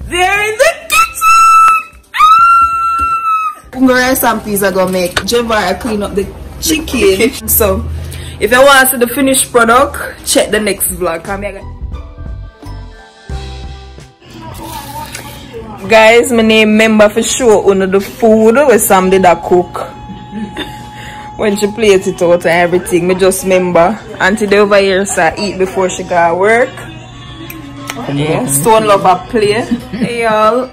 They're in the kitchen! Rice and peas are gonna make Javar clean up the chicken. So, if you want to see the finished product, check the next vlog. Guys, my name member for sure under the food where Sam did a cook. When she plates it out and everything, me just remember. Auntie they over here so eat before she go work. Yeah, Stone Lover play. Hey y'all,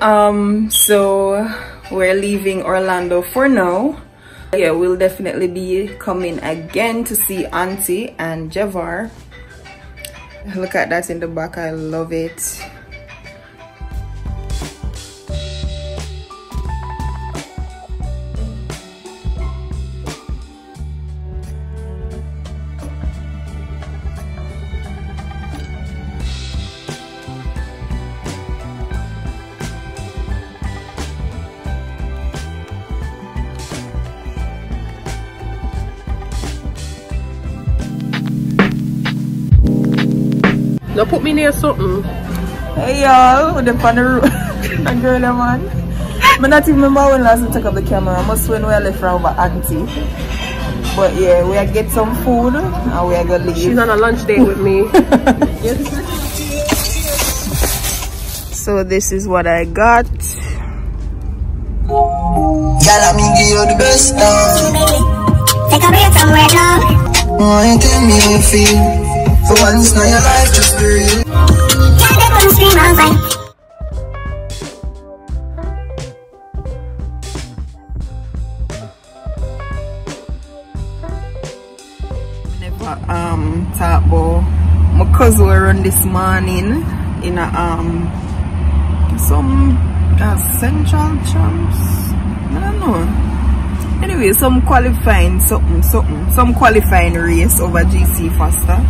so we're leaving Orlando for now. Yeah, we'll definitely be coming again to see Auntie and Javar. Look at that in the back, I love it. Now put me near something. Hey y'all, with the on the road. That girl, man. I'm not even remember when last we took up the camera. I must when we left from over Auntie. But yeah, we are get some food and we are gonna leave. She's on a lunch date with me. So this is what I got. Girl, I mean give you the best Take a break from right now. Oh, you tell me how you feel. For once now your life just be real. Can't let them scream outside. Never talk about my cousin run this morning in a some central champs. I don't know. Anyway, some qualifying some qualifying race over GC faster.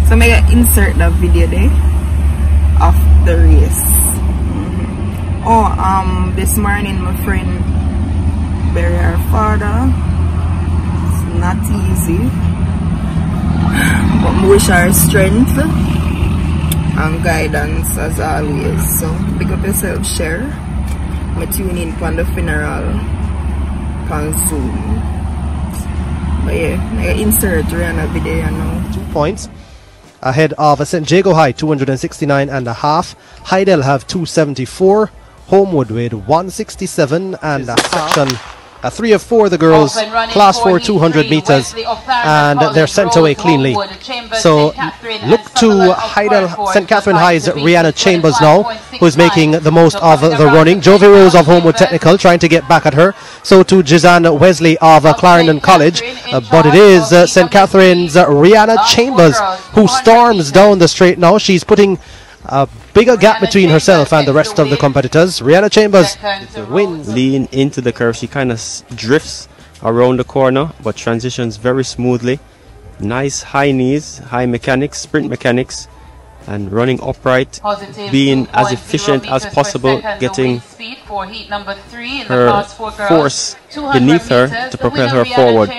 So I'm gonna insert that video there of the race. Oh, this morning my friend buried her father. It's not easy, but I wish her strength and guidance as always. So big up yourself, share. I'm tuning in for the funeral soon. But yeah, I insert Rihanna video now. 2 points ahead of St. Jago High, 269.5. Heidel have 274. Homewood with 167 and a section. 3 of 4 the girls, class 4 200 meters, and they're sent away cleanly. So look to Heidel, St. Catherine High's Rihanna Chambers now, who's making the most of the running. Jovi Rose of Homewood Technical trying to get back at her. So to Jizanne Wesley of Clarendon College, but it is St. Catherine's Rihanna Chambers who storms down the straight now. She's putting a bigger gap between herself and the rest of the competitors. Rihanna Chambers wins. Lean into the curve. She kind of drifts around the corner, but transitions very smoothly. Nice high knees, high mechanics, sprint mechanics, and running upright, being as efficient as possible, getting her force beneath her to propel her forward.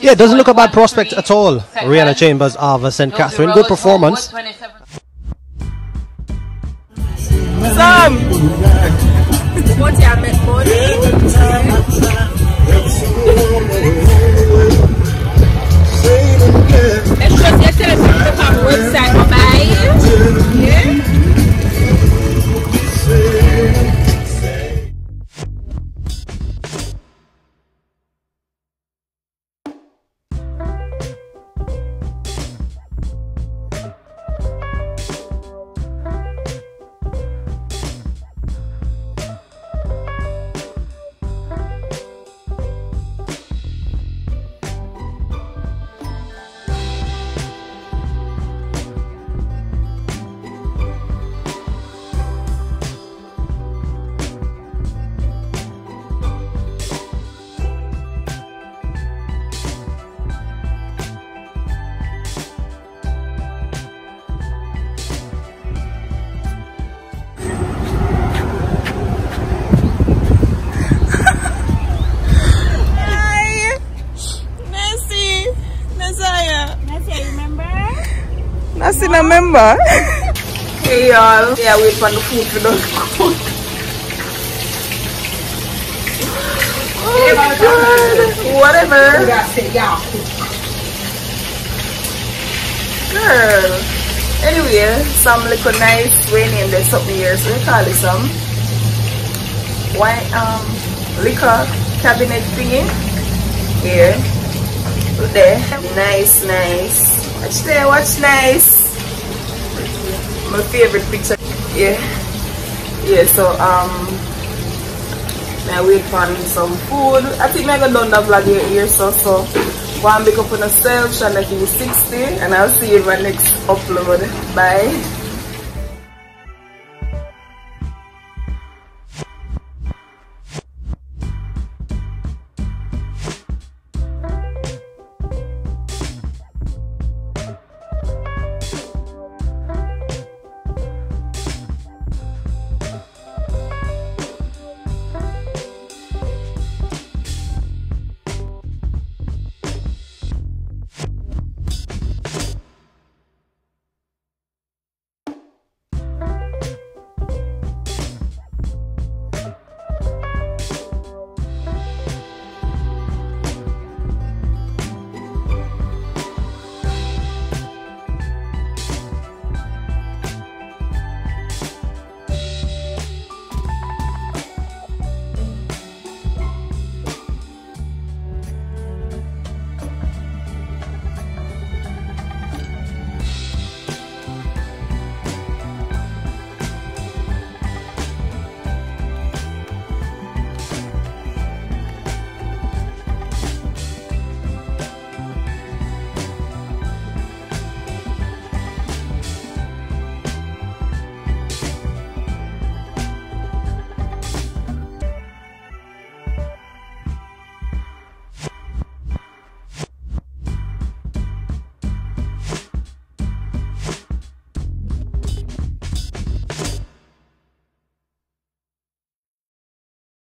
Yeah, it doesn't look a bad prospect at all. Rihanna Chambers of St. Catherine. Good performance. Sam! What you have met for? Let's just get to the website, bye. Yeah. I still remember. Okay, y'all. Yeah, wait for the food for the cook. Oh my God. Whatever. Girl. Anyway, some little nice way name there's something here, so we call it some wine liquor cabinet thingy. Here. There. Nice. Watch there, watch nice. My favorite picture. Yeah, so I wait for some food. I think I'm gonna done the vlog here so go and pick up on yourself, Shanda TV 60, and I'll see you in my next upload. Bye.